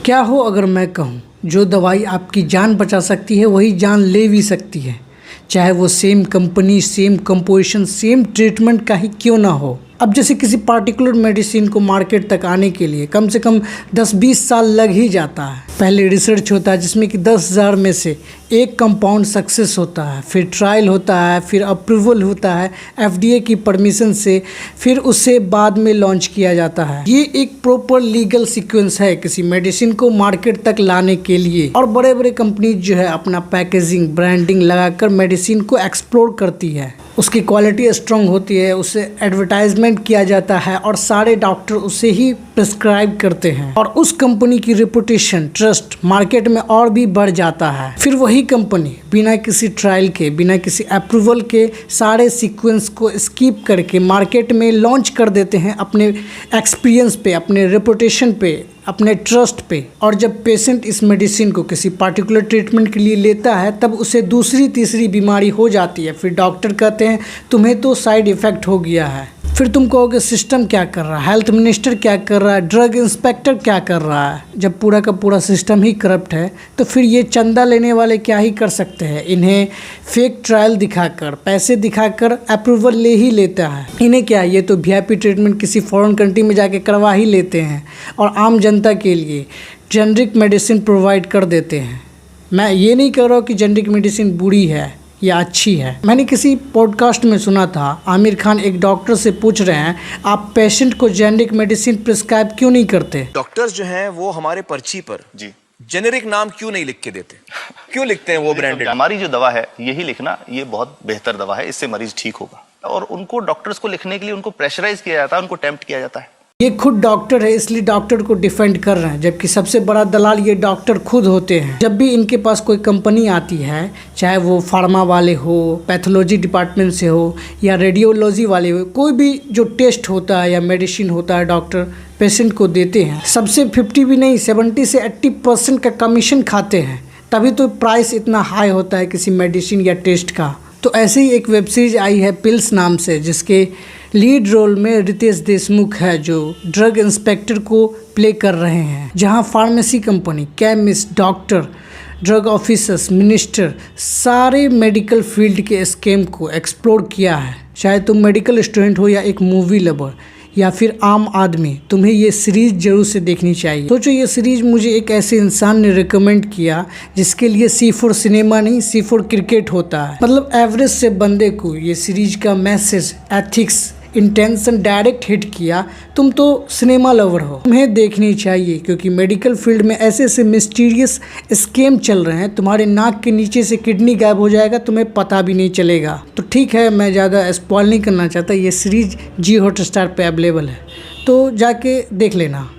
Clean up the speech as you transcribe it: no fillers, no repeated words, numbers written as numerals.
क्या हो अगर मैं कहूँ, जो दवाई आपकी जान बचा सकती है वही जान ले भी सकती है, चाहे वो same company, same composition, same treatment का ही क्यों ना हो। अब जैसे किसी पार्टिकुलर मेडिसिन को मार्केट तक आने के लिए कम से कम 10-20 साल लग ही जाता है। पहले रिसर्च होता है जिसमें कि 10,000 में से एक कंपाउंड सक्सेस होता है, फिर ट्रायल होता है, फिर अप्रूवल होता है FDA की परमिशन से, फिर उसे बाद में लॉन्च किया जाता है। ये एक प्रॉपर लीगल सीक्वेंस है किसी मेडिसिन को मार्केट तक लाने के लिए। और बड़े बड़े कंपनी जो है अपना पैकेजिंग, ब्रांडिंग लगाकर मेडिसिन को एक्सप्लोर करती है। उसकी क्वालिटी स्ट्रांग होती है, उसे एडवर्टाइजमेंट किया जाता है और सारे डॉक्टर उसे ही प्रिस्क्राइब करते हैं और उस कंपनी की रेपुटेशन, ट्रस्ट मार्केट में और भी बढ़ जाता है। फिर वही कंपनी बिना किसी ट्रायल के, बिना किसी अप्रूवल के सारे सीक्वेंस को स्किप करके मार्केट में लॉन्च कर देते हैं अपने एक्सपीरियंस पे, अपने रेपुटेशन पे, अपने ट्रस्ट पे। और जब पेशेंट इस मेडिसिन को किसी पार्टिकुलर ट्रीटमेंट के लिए लेता है तब उसे दूसरी तीसरी बीमारी हो जाती है। फिर डॉक्टर कहते हैं तुम्हें तो साइड इफ़ेक्ट हो गया है। फिर तुम कहोगे सिस्टम क्या कर रहा है, हेल्थ मिनिस्टर क्या कर रहा है, ड्रग इंस्पेक्टर क्या कर रहा है। जब पूरा का पूरा सिस्टम ही करप्ट है तो फिर ये चंदा लेने वाले क्या ही कर सकते हैं। इन्हें फेक ट्रायल दिखाकर, पैसे दिखाकर अप्रूवल ले ही लेता है। इन्हें क्या, ये तो VIP ट्रीटमेंट किसी फॉरेन कंट्री में जाके करवा ही लेते हैं और आम जनता के लिए जेनरिक मेडिसिन प्रोवाइड कर देते हैं। मैं ये नहीं कह रहा हूँ कि जेनरिक मेडिसिन बुरी है या अच्छी है। मैंने किसी पॉडकास्ट में सुना था, आमिर खान एक डॉक्टर से पूछ रहे हैं आप पेशेंट को जेनरिक मेडिसिन प्रिस्क्राइब क्यों नहीं करते। डॉक्टर्स जो हैं वो हमारे पर्ची पर जी जेनेरिक नाम क्यों नहीं लिख के देते, क्यों लिखते हैं वो ब्रांडेड। हमारी जो दवा है यही लिखना, ये बहुत बेहतर दवा है, इससे मरीज ठीक होगा। और उनको डॉक्टर्स को लिखने के लिए उनको प्रेशराइज किया जाता है, उनको टेम्प्ट किया जाता है। ये खुद डॉक्टर है इसलिए डॉक्टर को डिफेंड कर रहे हैं, जबकि सबसे बड़ा दलाल ये डॉक्टर खुद होते हैं। जब भी इनके पास कोई कंपनी आती है, चाहे वो फार्मा वाले हो, पैथोलॉजी डिपार्टमेंट से हो या रेडियोलॉजी वाले हो, कोई भी जो टेस्ट होता है या मेडिसिन होता है डॉक्टर पेशेंट को देते हैं, सबसे 50 भी नहीं 70 से 80% का कमीशन खाते हैं। तभी तो प्राइस इतना हाई होता है किसी मेडिसिन या टेस्ट का। तो ऐसे ही एक वेब सीरीज आई है पिल्स नाम से, जिसके लीड रोल में रितेश देशमुख है जो ड्रग इंस्पेक्टर को प्ले कर रहे हैं, जहां pharmacy company, chemist, doctor, drug officers, minister, सारे मेडिकल फील्ड के स्कैम को एक्सप्लोर किया है। चाहे तुम मेडिकल स्टूडेंट हो या एक मूवी लवर या फिर आम आदमी, तुम्हें ये सीरीज़ जरूर से देखनी चाहिए। सोचो ये सीरीज़ मुझे एक ऐसे इंसान ने रिकमेंड किया जिसके लिए C4 सिनेमा नहीं C4 क्रिकेट होता है। मतलब एवरेज से बंदे को ये सीरीज का message, ethics, intention direct hit किया। तुम तो सिनेमा लवर हो, तुम्हें देखनी चाहिए, क्योंकि मेडिकल फील्ड में ऐसे ऐसे मिस्टीरियस स्कैम चल रहे हैं, तुम्हारे नाक के नीचे से किडनी गायब हो जाएगा, तुम्हें पता भी नहीं चलेगा। तो ठीक है, मैं ज़्यादा स्पॉइल नहीं करना चाहता। ये सीरीज Jio हॉटस्टार पे अवेलेबल है, तो जाके देख लेना।